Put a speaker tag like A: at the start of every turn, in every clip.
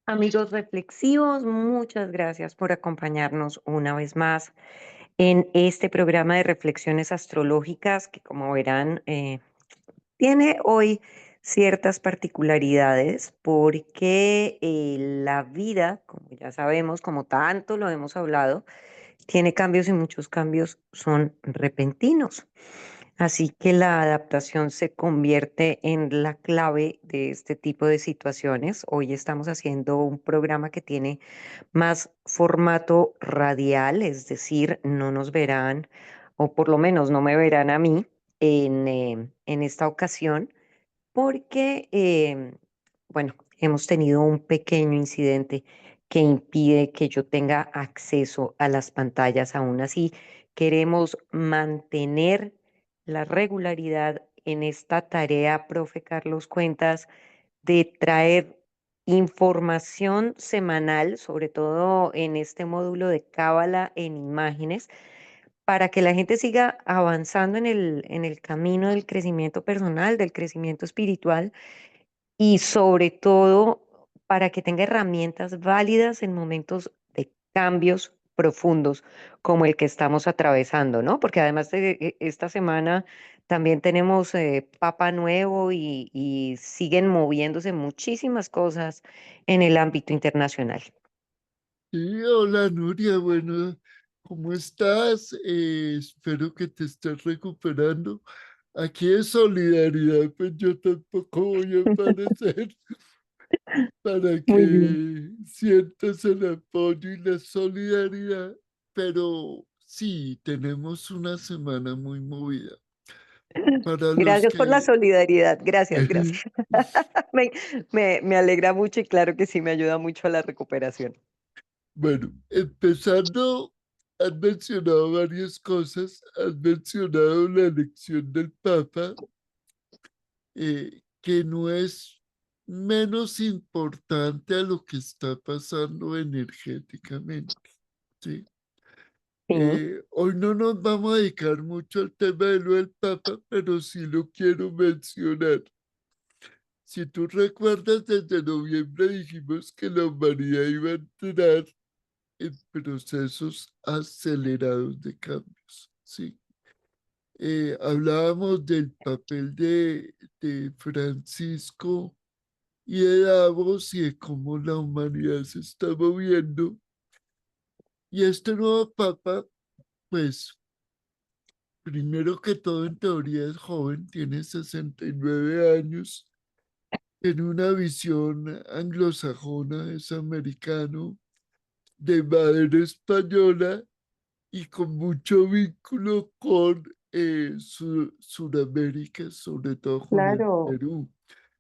A: Amigos reflexivos, muchas gracias por acompañarnos una vez más en este programa de reflexiones astrológicas que, como verán, tiene hoy ciertas particularidades porque la vida, como ya sabemos, como tanto lo hemos hablado, tiene cambios y muchos cambios son repentinos. Así que la adaptación se convierte en la clave de este tipo de situaciones. Hoy estamos haciendo un programa que tiene más formato radial, es decir, no nos verán, o por lo menos no me verán a mí en esta ocasión, porque, bueno, hemos tenido un pequeño incidente que impide que yo tenga acceso a las pantallas. Aún así, queremos mantener la regularidad en esta tarea, profe Carlos Cuentas, de traer información semanal, sobre todo en este módulo de Cábala en imágenes, para que la gente siga avanzando en el camino del crecimiento personal, del crecimiento espiritual y sobre todo para que tenga herramientas válidas en momentos de cambios profundos como el que estamos atravesando, ¿no? Porque además de esta semana también tenemos Papa Nuevo y siguen moviéndose muchísimas cosas en el ámbito internacional.
B: Sí, hola Nuria, bueno, ¿cómo estás? Espero que te estés recuperando. Aquí es solidaridad, pues yo tampoco voy a aparecer para
A: Muy bien.
B: que sientas el apoyo y la solidaridad, pero sí, tenemos una semana muy movida. Para los
A: Gracias por la
B: que,
A: solidaridad. Gracias, gracias. Me, me alegra mucho y claro que sí me ayuda mucho a la recuperación.
B: bueno, empezando, has mencionado varias cosas, has mencionado la elección del Papa, que no es menos importante a lo que está pasando energéticamente, ¿sí?
A: Sí.
B: Hoy no nos vamos a dedicar mucho al tema de lo del Papa, pero sí lo quiero mencionar. Si tú recuerdas, desde noviembre dijimos que la humanidad iba a entrar en procesos acelerados de cambios, ¿sí? Hablábamos del papel de Francisco y de Davos y de cómo la humanidad se está moviendo. Y este nuevo papa, pues, primero que todo, en teoría es joven, tiene 69 años, tiene una visión anglosajona, es americano, de madre española y con mucho vínculo con Sudamérica, sobre todo con el
A: Claro,
B: Perú,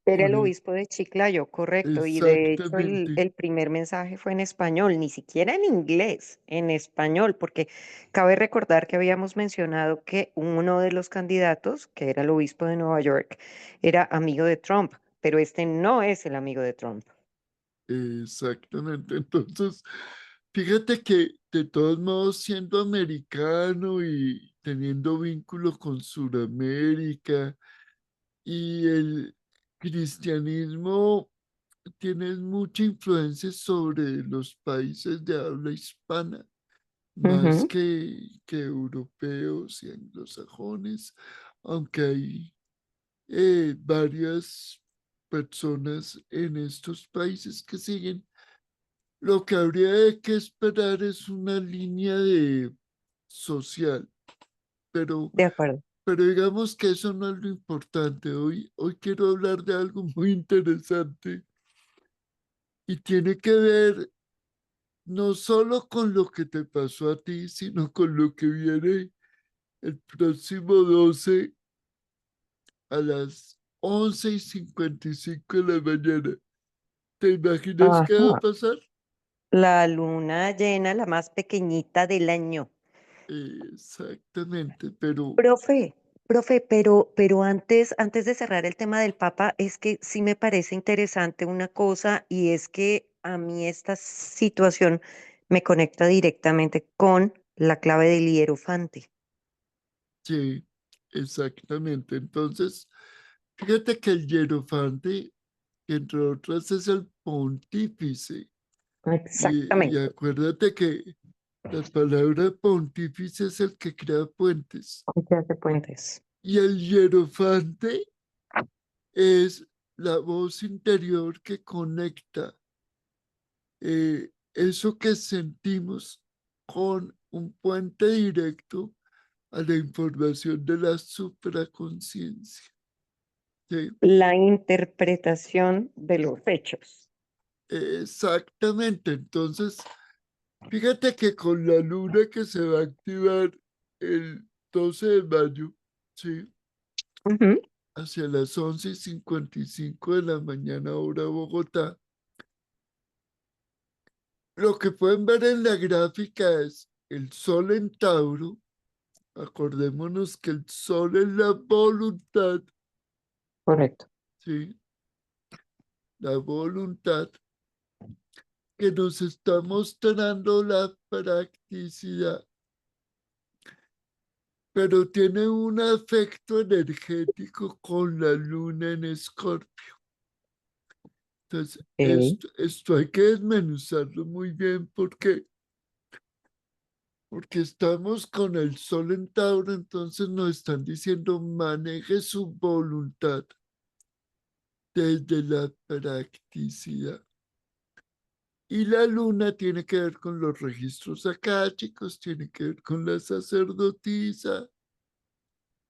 A: era
B: con
A: el
B: el,
A: obispo de Chiclayo, correcto. Y de hecho
B: exactamente,
A: el primer mensaje fue en español, ni siquiera en inglés, en español, porque cabe recordar que habíamos mencionado que uno de los candidatos, que era el obispo de Nueva York, era amigo de Trump, pero este no es el amigo de Trump.
B: exactamente. Entonces, fíjate que de todos modos, siendo americano y teniendo vínculo con Sudamérica y el cristianismo tiene mucha influencia sobre los países de habla hispana, más
A: Ujú.
B: que europeos y anglosajones, aunque hay varias personas en estos países que siguen. Lo que habría de que esperar es una línea de social, pero,
A: De acuerdo.
B: pero digamos que eso no es lo importante. Hoy quiero hablar de algo muy interesante y tiene que ver no solo con lo que te pasó a ti, sino con lo que viene el próximo 12 a las 11:55 de la mañana. ¿Te imaginas qué va a
A: Ajá.
B: pasar?
A: La luna llena, la más pequeñita del año.
B: Exactamente, pero
A: Profe, profe, pero antes de cerrar el tema del Papa, es que sí me parece interesante una cosa y es que a mí esta situación me conecta directamente con la clave del hierofante.
B: sí, exactamente. Entonces, fíjate que el hierofante que entre otras es el pontífice. Y
A: Exactamente.
B: acuérdate que la palabra pontífice es el que crea puentes.
A: ¿Qué hace puentes?
B: Y el hierofante es la voz interior que conecta eso que sentimos con un puente directo a la información de la supraconciencia. ¿Sí?
A: La interpretación de los hechos.
B: Exactamente. Entonces, fíjate que con la luna que se va a activar el 12 de mayo, ¿sí?
A: Ujú.
B: Hacia las 11:55 de la mañana, hora Bogotá, lo que pueden ver en la gráfica es el Sol en Tauro. Acordémonos que el Sol es la voluntad,
A: Correcto.
B: ¿sí? La voluntad que nos está mostrando la practicidad, pero tiene un afecto energético con la luna en Escorpio. Entonces,
A: Ok.
B: esto hay que desmenuzarlo muy bien porque estamos con el Sol en Tauro, entonces nos están diciendo maneje su voluntad desde la practicidad. Y la luna tiene que ver con los registros akáshicos, tiene que ver con la sacerdotisa,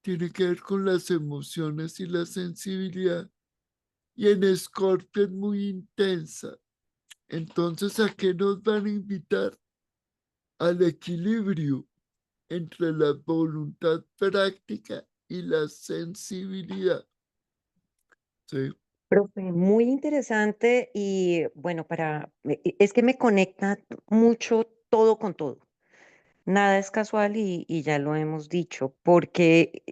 B: tiene que ver con las emociones y la sensibilidad. Y en Escorpio es muy intensa. Entonces, ¿a qué nos van a invitar? Al equilibrio entre la voluntad práctica y la sensibilidad. ¿Sí?
A: Profe, muy interesante y bueno, es que me conecta mucho todo con todo. Nada es casual y ya lo hemos dicho, porque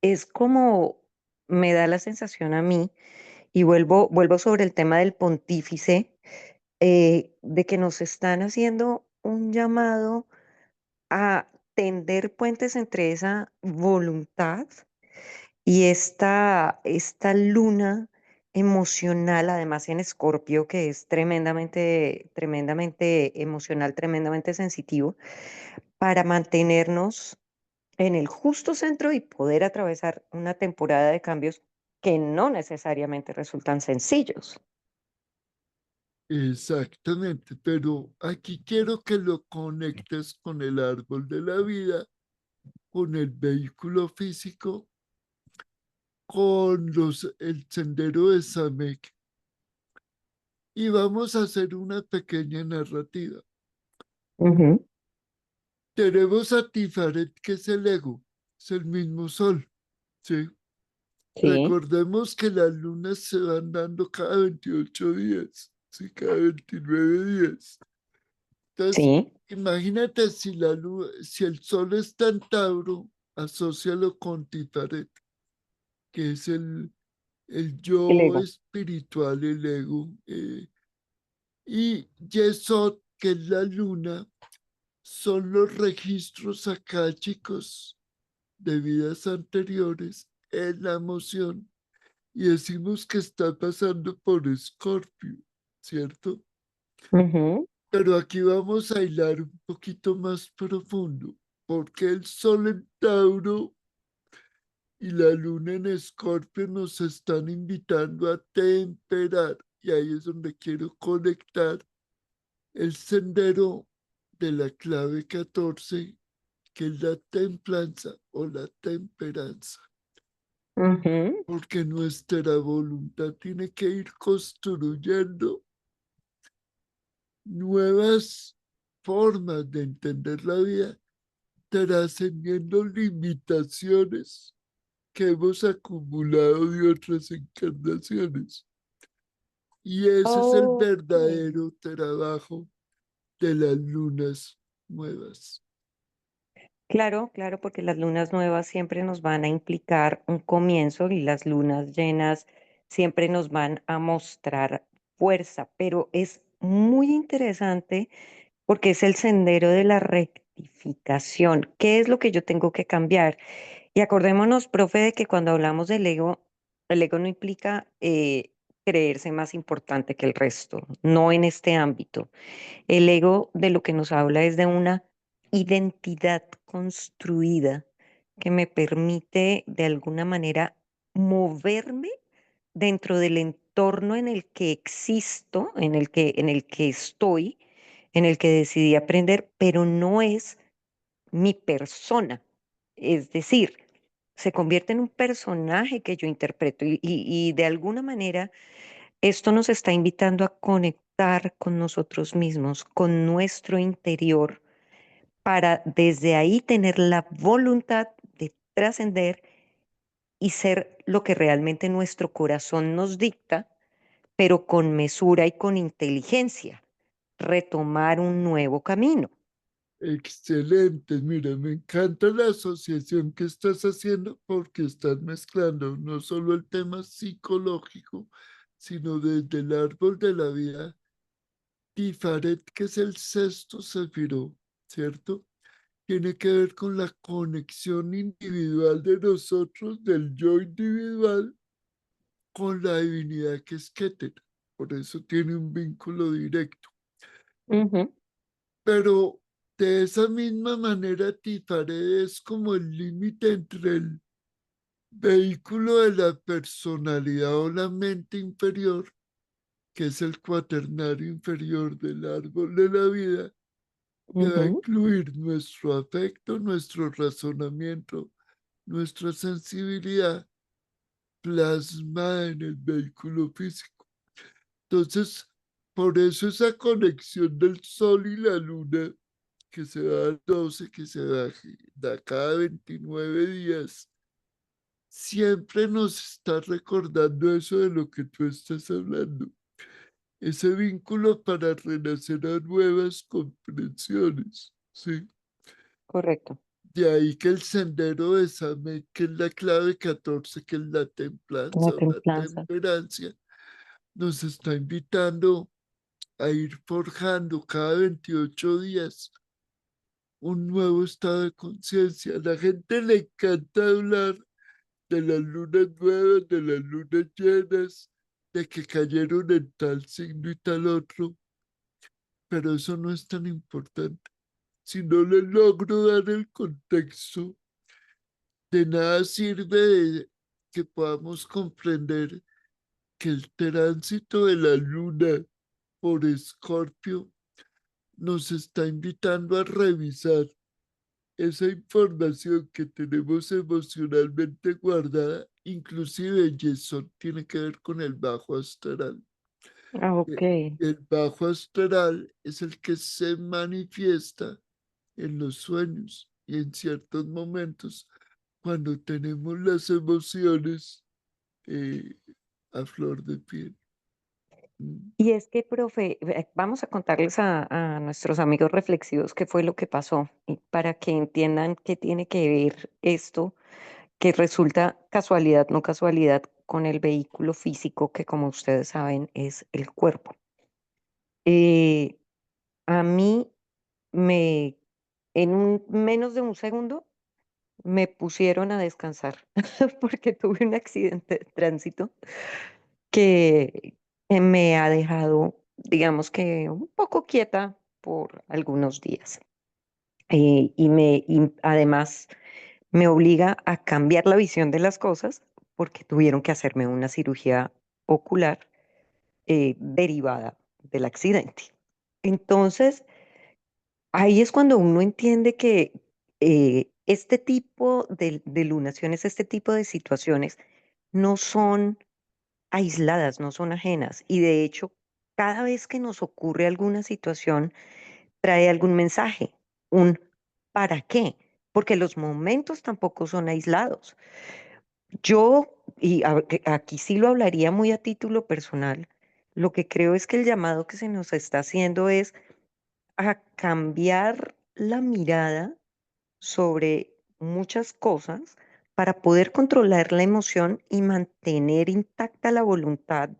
A: es como me da la sensación a mí, y vuelvo sobre el tema del pontífice, de que nos están haciendo un llamado a tender puentes entre esa voluntad y esta luna emocional, además en Escorpio, que es tremendamente emocional, tremendamente sensitivo, para mantenernos en el justo centro y poder atravesar una temporada de cambios que no necesariamente resultan sencillos.
B: Exactamente, pero aquí quiero que lo conectes con el árbol de la vida, con el vehículo físico, con el sendero de Samek. Y vamos a hacer una pequeña narrativa.
A: Ujú.
B: Tenemos a Tifaret, que es el ego, es el mismo sol, ¿sí?
A: Sí,
B: Recordemos que las lunas se van dando cada 28 días, ¿sí? Cada 29 días. Entonces,
A: sí,
B: imagínate si el sol está en Tauro, asócialo con Tifaret, que es el
A: el
B: yo
A: ego.
B: espiritual, el ego. Y Yesod, que es la luna, son los registros akáshicos de vidas anteriores en la emoción. Y decimos que está pasando por Escorpio, ¿cierto?
A: Ujú,
B: Pero aquí vamos a hilar un poquito más profundo, porque el Sol en Tauro y la Luna en Escorpio nos están invitando a temperar. Y ahí es donde quiero conectar el sendero de la clave 14, que es la templanza o la temperanza.
A: ujú,
B: Porque nuestra voluntad tiene que ir construyendo nuevas formas de entender la vida, trascendiendo limitaciones que hemos acumulado de otras encarnaciones. Y ese es el
A: ok.
B: verdadero trabajo de las lunas nuevas.
A: Claro, claro, porque las lunas nuevas siempre nos van a implicar un comienzo y las lunas llenas siempre nos van a mostrar fuerza, pero es muy interesante porque es el sendero de la rectificación. ¿Qué es lo que yo tengo que cambiar? Y acordémonos, profe, de que cuando hablamos del ego, el ego no implica creerse más importante que el resto, no en este ámbito. El ego de lo que nos habla es de una identidad construida que me permite de alguna manera moverme dentro del entorno en el que existo, en el que estoy, en el que decidí aprender, pero no es mi persona. Es decir, se convierte en un personaje que yo interpreto y de alguna manera esto nos está invitando a conectar con nosotros mismos, con nuestro interior, para desde ahí tener la voluntad de trascender y ser lo que realmente nuestro corazón nos dicta, pero con mesura y con inteligencia, retomar un nuevo camino.
B: Excelente, mira, me encanta la asociación que estás haciendo porque estás mezclando no solo el tema psicológico, sino desde el árbol de la vida, Tifaret, que es el sexto sefirot, ¿cierto? Tiene que ver con la conexión individual de nosotros, del yo individual, con la divinidad que es Keter. Por eso tiene un vínculo directo.
A: Ujú,
B: Pero de esa misma manera, Tifaret es como el límite entre el vehículo de la personalidad o la mente inferior, que es el cuaternario inferior del árbol de la vida, que va a
A: ujú.
B: incluir nuestro afecto, nuestro razonamiento, nuestra sensibilidad plasmada en el vehículo físico. Entonces, por eso esa conexión del sol y la luna, que se da al 12, que se da cada 29 días, siempre nos está recordando eso de lo que tú estás hablando. Ese vínculo para renacer a nuevas comprensiones, ¿sí?
A: Correcto.
B: De ahí que el sendero de Samek, que es la clave 14, que es la
A: La
B: templanza o la
A: templanza.
B: temperancia, nos está invitando a ir forjando cada 28 días un nuevo estado de conciencia. A la gente le encanta hablar de las lunas nuevas, de las lunas llenas, de que cayeron en tal signo y tal otro, pero eso no es tan importante. Si no le logro dar el contexto, de nada sirve que podamos comprender que el tránsito de la luna por Escorpio nos está invitando a revisar esa información que tenemos emocionalmente guardada, inclusive y eso tiene que ver con el bajo astral.
A: Ah,
B: Eh,
A: ok.
B: El bajo astral es el que se manifiesta en los sueños y en ciertos momentos cuando tenemos las emociones eh, a flor de piel. Mm.
A: Y es que, profe, vamos a contarles a nuestros amigos reflexivos qué fue lo que pasó y para que entiendan qué tiene que ver esto, que resulta casualidad, no casualidad, con el vehículo físico que, como ustedes saben, es el cuerpo. Eh, a mí me, en menos de un segundo, me pusieron a descansar porque tuve un accidente de tránsito que me ha dejado, digamos que un poco quieta por algunos días. Y además me obliga a cambiar la visión de las cosas porque tuvieron que hacerme una cirugía ocular derivada del accidente. Entonces, ahí es cuando uno entiende que este tipo de lunaciones, este tipo de situaciones, no son aisladas, no son ajenas. Y de hecho, cada vez que nos ocurre alguna situación, trae algún mensaje, un ¿para qué? Porque los momentos tampoco son aislados. Yo, que aquí sí lo hablaría muy a título personal, lo que creo es que el llamado que se nos está haciendo es a cambiar la mirada sobre muchas cosas para poder controlar la emoción y mantener intacta la voluntad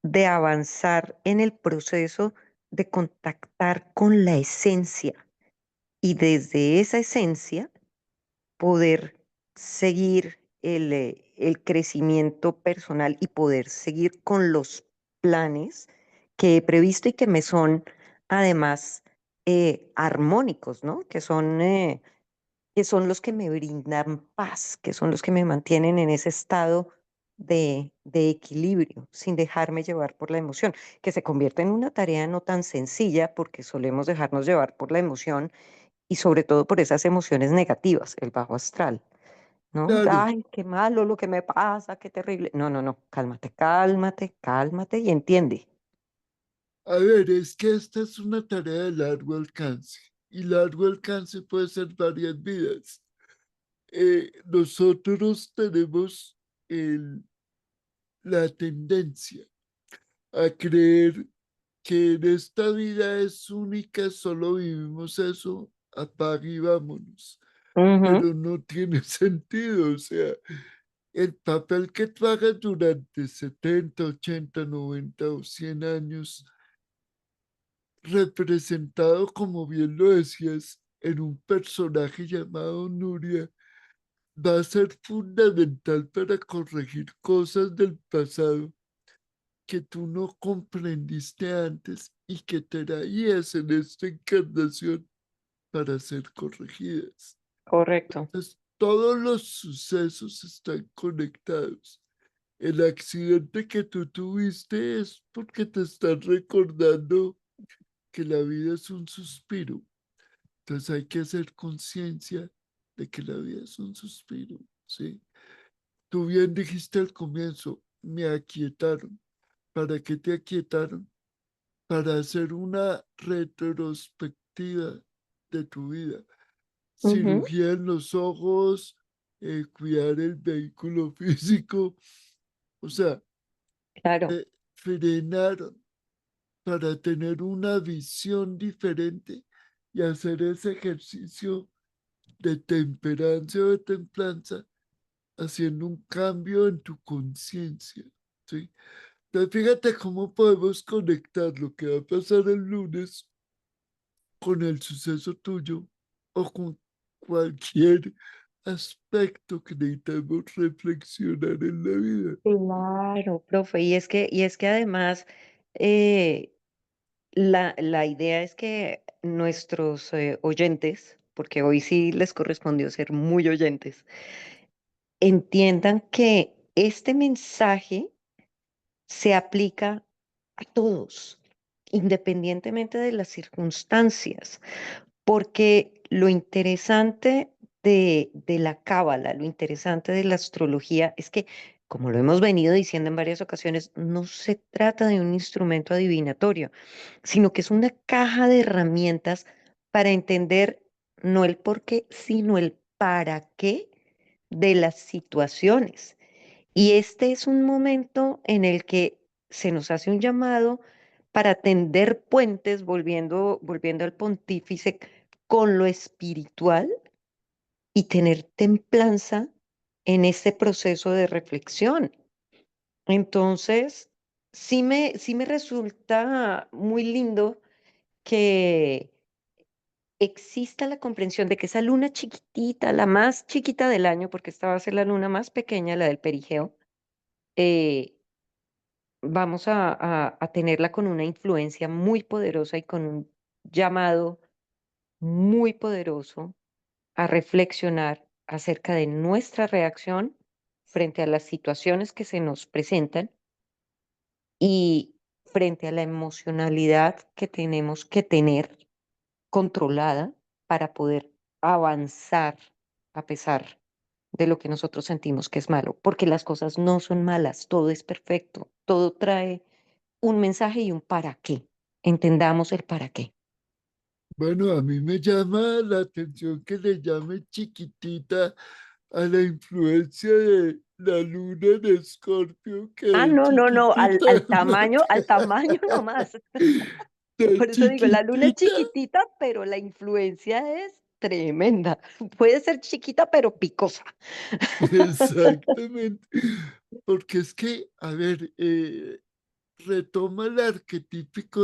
A: de avanzar en el proceso de contactar con la esencia y desde esa esencia poder seguir. el crecimiento personal y poder seguir con los planes que he previsto y que me son además armónicos, ¿no? Que son los que me brindan paz, que son los que me mantienen en ese estado de equilibrio, sin dejarme llevar por la emoción, que se convierte en una tarea no tan sencilla porque solemos dejarnos llevar por la emoción y sobre todo por esas emociones negativas, el bajo astral, ¿no?
B: Claro,
A: Ay, qué malo lo que me pasa, qué terrible. No, no, no, cálmate, cálmate, cálmate y entiende.
B: a ver, es que esta es una tarea de largo alcance y largo alcance puede ser varias vidas. Nosotros tenemos la tendencia a creer que en esta vida es única, solo vivimos eso, apague y vámonos.
A: Ujú,
B: Pero no tiene sentido, o sea, el papel que tú hagas durante 70, 80, 90 o 100 años, representado, como bien lo decías, en un personaje llamado Nuria, va a ser fundamental para corregir cosas del pasado que tú no comprendiste antes y que traías en esta encarnación para ser corregidas.
A: correcto,
B: Entonces, todos los sucesos están conectados. El accidente que tú tuviste es porque te están recordando que la vida es un suspiro. Entonces hay que hacer conciencia de que la vida es un suspiro, ¿sí? Tú bien dijiste al comienzo, me aquietaron. ¿Para qué te aquietaron? Para hacer una retrospectiva de tu vida.
A: ujú,
B: Cirugía en los ojos, cuidar el vehículo físico, o sea,
A: claro,
B: te frenaron para tener una visión diferente y hacer ese ejercicio de temperancia o de templanza, haciendo un cambio en tu conciencia, ¿sí? Entonces, fíjate cómo podemos conectar lo que va a pasar el lunes con el suceso tuyo o con cualquier aspecto que necesitamos reflexionar en la vida.
A: claro, profe. Y es que además eh, la idea es que nuestros oyentes, porque hoy sí les correspondió ser muy oyentes, entiendan que este mensaje se aplica a todos, independientemente de las circunstancias, porque lo interesante de la cábala, lo interesante de la astrología es que, como lo hemos venido diciendo en varias ocasiones, no se trata de un instrumento adivinatorio, sino que es una caja de herramientas para entender no el por qué, sino el para qué de las situaciones. Y este es un momento en el que se nos hace un llamado para tender puentes, volviendo al pontífice, con lo espiritual y tener templanza en este proceso de reflexión. Entonces, sí me resulta muy lindo que exista la comprensión de que esa luna chiquitita, la más chiquita del año, porque esta va a ser la luna más pequeña, la del perigeo, eh, vamos a tenerla con una influencia muy poderosa y con un llamado muy poderoso a reflexionar acerca de nuestra reacción frente a las situaciones que se nos presentan y frente a la emocionalidad que tenemos que tener controlada para poder avanzar a pesar de lo que nosotros sentimos que es malo, porque las cosas no son malas, todo es perfecto, todo trae un mensaje y un para qué. Entendamos el para qué.
B: Bueno, a mí me llama la atención que le llame chiquitita a la influencia de la luna en Escorpio,
A: Ah,
B: que es
A: no, no, no,
B: chiquitita,
A: al tamaño nomás.
B: tan
A: Por eso digo, la luna es
B: chiquitita.
A: chiquitita, pero la influencia es tremenda. Puede ser chiquita, pero picosa.
B: Exactamente. Porque es que, a ver, retoma el arquetípico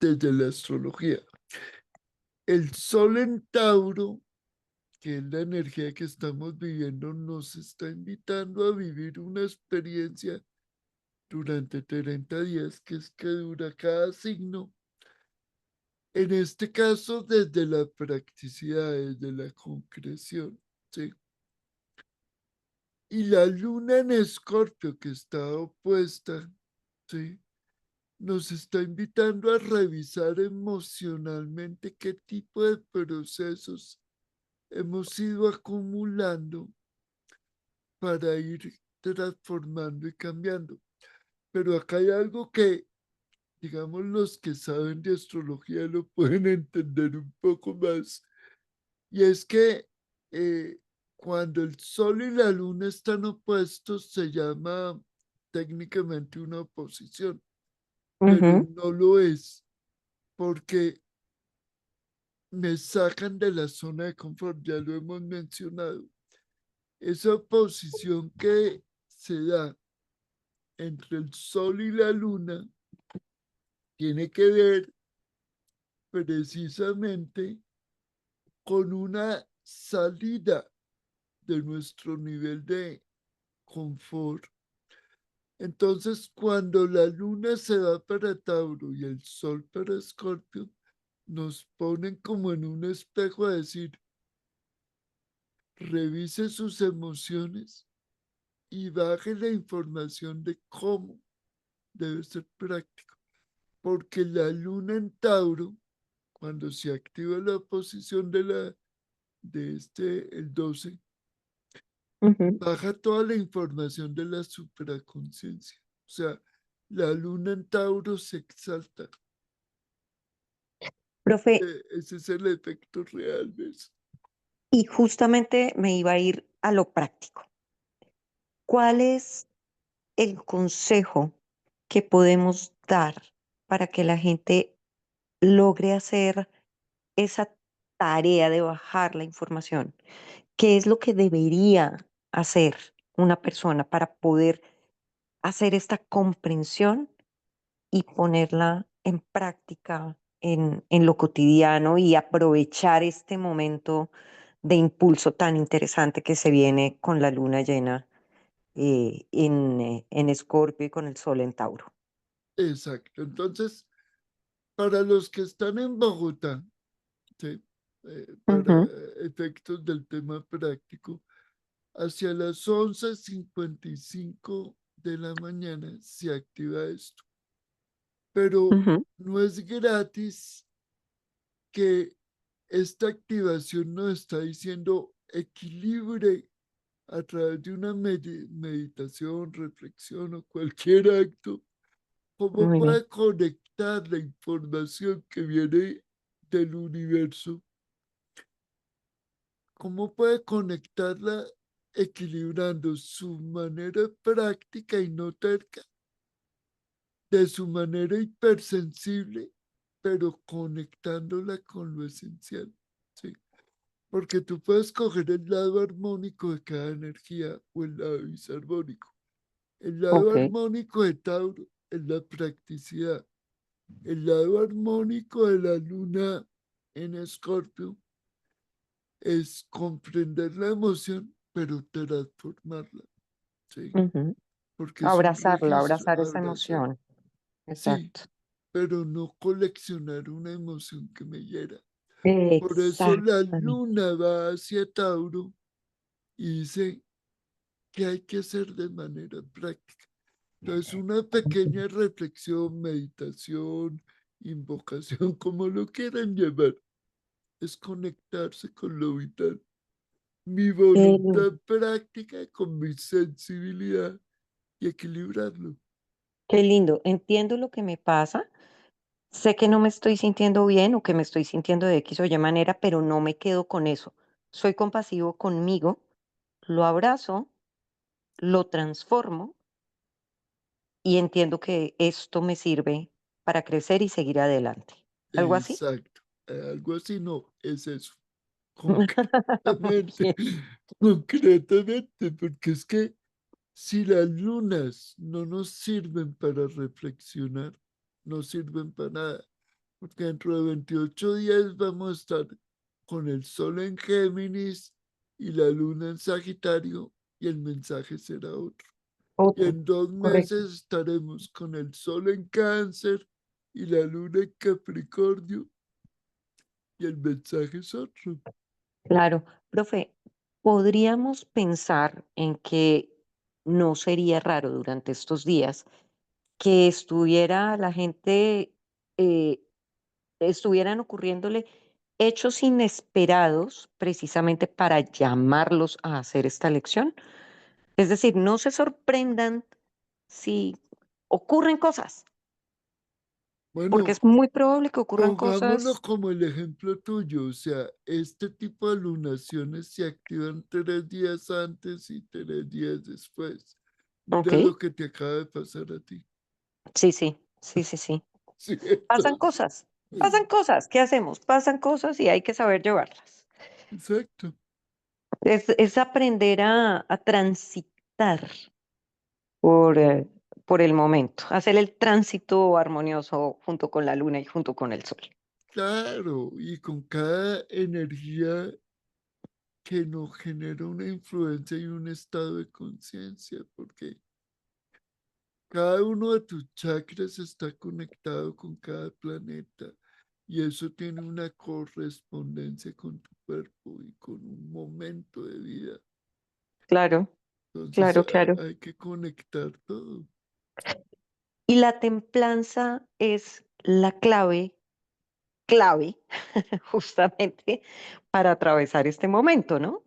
B: desde la astrología. El sol en Tauro, que es la energía que estamos viviendo, nos está invitando a vivir una experiencia durante 30 días, que es que dura cada signo. En este caso, desde la practicidad, desde la concreción, ¿sí? Y la luna en Escorpio, que está opuesta, ¿sí? Nos está invitando a revisar emocionalmente qué tipo de procesos hemos ido acumulando para ir transformando y cambiando. Pero acá hay algo que, digamos, los que saben de astrología lo pueden entender un poco más, y es que eh, cuando el sol y la luna están opuestos se llama técnicamente una oposición, pero
A: Ujú,
B: no lo es, porque me sacan de la zona de confort, ya lo hemos mencionado. Esa oposición que se da entre el sol y la luna tiene que ver precisamente con una salida de nuestro nivel de confort. Entonces, cuando la luna se va para Tauro y el sol para Escorpio, nos ponen como en un espejo a decir, revise sus emociones y baje la información de cómo debe ser práctico. Porque la luna en Tauro, cuando se activa la oposición el 12,
A: ujú.
B: baja toda la información de la supraconciencia. O sea, la luna en Tauro se exalta.
A: Profe,
B: Ese es el efecto real de eso.
A: y justamente me iba a ir a lo práctico. ¿Cuál es el consejo que podemos dar para que la gente logre hacer esa tarea de bajar la información? ¿Qué es lo que debería hacer una persona para poder hacer esta comprensión y ponerla en práctica en lo cotidiano y aprovechar este momento de impulso tan interesante que se viene con la luna llena en Escorpio y con el sol en Tauro?
B: Exacto. Entonces, para los que están en Bogotá, ¿sí? Para
A: Ujú,
B: efectos del tema práctico, hacia las 11:55 de la mañana se activa esto. Pero
A: ujú,
B: no es gratis que esta activación nos está diciendo equilibre a través de una meditación, reflexión o cualquier acto, cómo
A: muy bien.
B: puede conectar la información que viene del universo, cómo puede conectarla equilibrando su manera práctica y no terca de su manera hipersensible, pero conectándola con lo esencial, ¿sí? Porque tú puedes coger el lado armónico de cada energía o el lado disarmónico. El lado
A: Ok.
B: armónico de Tauro es la practicidad. El lado armónico de la luna en Escorpio es comprender la emoción, pero transformarla, ¿sí?
A: Ujú.
B: Porque es un
A: Abrazarla,
B: registro,
A: abrazar esa
B: abrazar,
A: emoción.
B: sí,
A: Exacto.
B: pero no coleccionar una emoción que me hiera. Por eso la
A: Exactamente.
B: luna va hacia Tauro y dice que hay que hacer de manera práctica. Entonces, una pequeña reflexión, meditación, invocación, como lo quieran llamar, es conectarse con lo vital. Mi
A: Qué
B: voluntad práctica con mi sensibilidad y equilibrarlo.
A: Qué lindo. Entiendo lo que me pasa. Sé que no me estoy sintiendo bien o que me estoy sintiendo de X o Y manera, pero no me quedo con eso. Soy compasivo conmigo, lo abrazo, lo transformo y entiendo que esto me sirve para crecer y seguir adelante. ¿Algo así?
B: Exacto. Algo así no, es eso. Concretamente,
A: Bien.
B: concretamente, porque es que si las lunas no nos sirven para reflexionar, no sirven para nada, porque dentro de 28 días vamos a estar con el sol en Géminis y la luna en Sagitario y el mensaje será otro. Y
A: Otro,
B: en 2 meses
A: correcto.
B: estaremos con el sol en Cáncer y la luna en Capricornio y el mensaje es otro.
A: Claro, profe, podríamos pensar en que no sería raro durante estos días que estuviera la gente, estuvieran ocurriéndole hechos inesperados precisamente para llamarlos a hacer esta lección. Es decir, no se sorprendan si ocurren cosas, porque
B: Bueno,
A: es muy probable que ocurran
B: pongámoslo
A: cosas,
B: como el ejemplo tuyo, o sea, este tipo de lunaciones se activan 3 días antes y 3 días después.
A: ¿ok?
B: Mira lo que te acaba de pasar a ti.
A: Sí, sí, sí, sí, sí.
B: Sí,
A: Pasan
B: entonces,
A: cosas, pasan cosas. ¿Qué hacemos? Pasan cosas y hay que saber llevarlas.
B: exacto.
A: Es aprender a transitar por, por el momento, hacer el tránsito armonioso junto con la luna y junto con el sol.
B: Claro, y con cada energía que nos genera una influencia y un estado de conciencia, porque cada uno de tus chakras está conectado con cada planeta y eso tiene una correspondencia con tu cuerpo y con un momento de vida.
A: Claro,
B: Entonces
A: claro, claro.
B: hay que conectar todo.
A: Y la templanza es la clave, justamente para atravesar este momento, ¿no?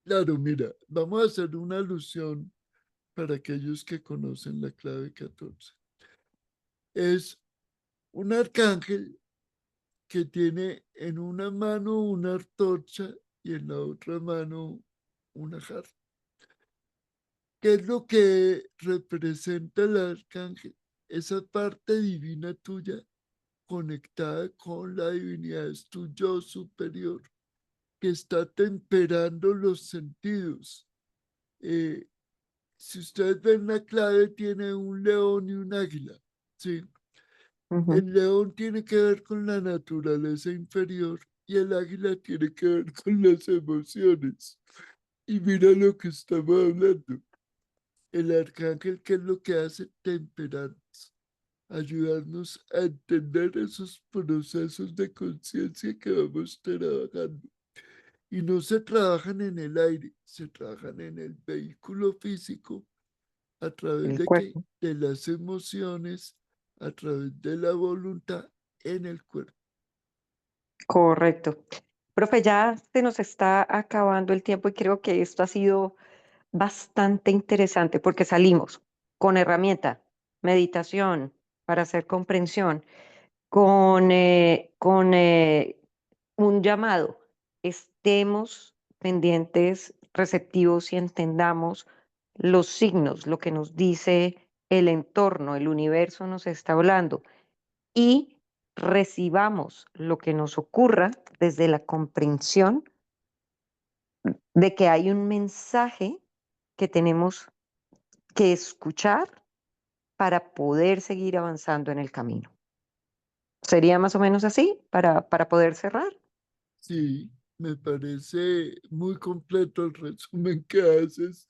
B: Claro, mira, vamos a hacer una alusión para aquellos que conocen la clave 14. Es un arcángel que tiene en una mano una antorcha y en la otra mano una jarra. ¿Qué es lo que representa el arcángel? Esa parte divina tuya conectada con la divinidad, es tu yo superior, que está temperando los sentidos. Eh, si ustedes ven la clave, tiene un león y un águila. ¿Sí?
A: Ujú.
B: El león tiene que ver con la naturaleza inferior y el águila tiene que ver con las emociones. Y mira lo que estamos hablando. El arcángel, ¿qué es lo que hace? Temperarnos, ayudarnos a entender esos procesos de conciencia que vamos trabajando. Y no se trabajan en el aire, se trabajan en el vehículo físico a través
A: El
B: de qué?
A: cuerpo.
B: De las emociones, a través de la voluntad en el cuerpo.
A: Correcto. Profe, ya se nos está acabando el tiempo y creo que esto ha sido bastante interesante porque salimos con herramienta, meditación para hacer comprensión, con un llamado. Estemos pendientes, receptivos y entendamos los signos, lo que nos dice el entorno, el universo nos está hablando y recibamos lo que nos ocurra desde la comprensión de que hay un mensaje que tenemos que escuchar para poder seguir avanzando en el camino. ¿Sería más o menos así para poder cerrar?
B: Sí, me parece muy completo el resumen que haces,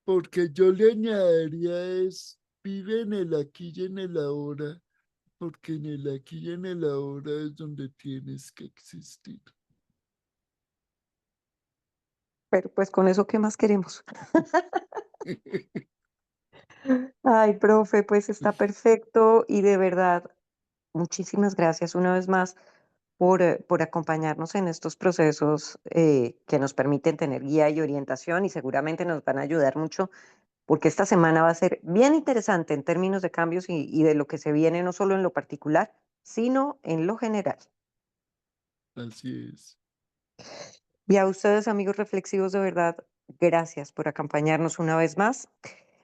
B: porque yo le añadiría es, vive en el aquí y en el ahora, porque en el aquí y en el ahora es donde tienes que existir.
A: Pero pues con eso, ¿qué más queremos? Ay, profe, pues está perfecto y de verdad, muchísimas gracias una vez más por acompañarnos en estos procesos que nos permiten tener guía y orientación y seguramente nos van a ayudar mucho porque esta semana va a ser bien interesante en términos de cambios y de lo que se viene no solo en lo particular, sino en lo general.
B: Así es.
A: Y a ustedes, amigos reflexivos, de verdad, gracias por acompañarnos una vez más.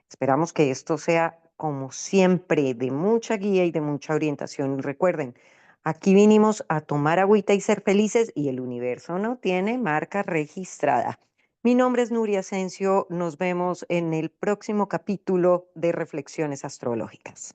A: Esperamos que esto sea, como siempre, de mucha guía y de mucha orientación. Y recuerden, aquí vinimos a tomar agüita y ser felices y el universo no tiene marca registrada. Mi nombre es Nuria Asensio. Nos vemos en el próximo capítulo de Reflexiones Astrológicas.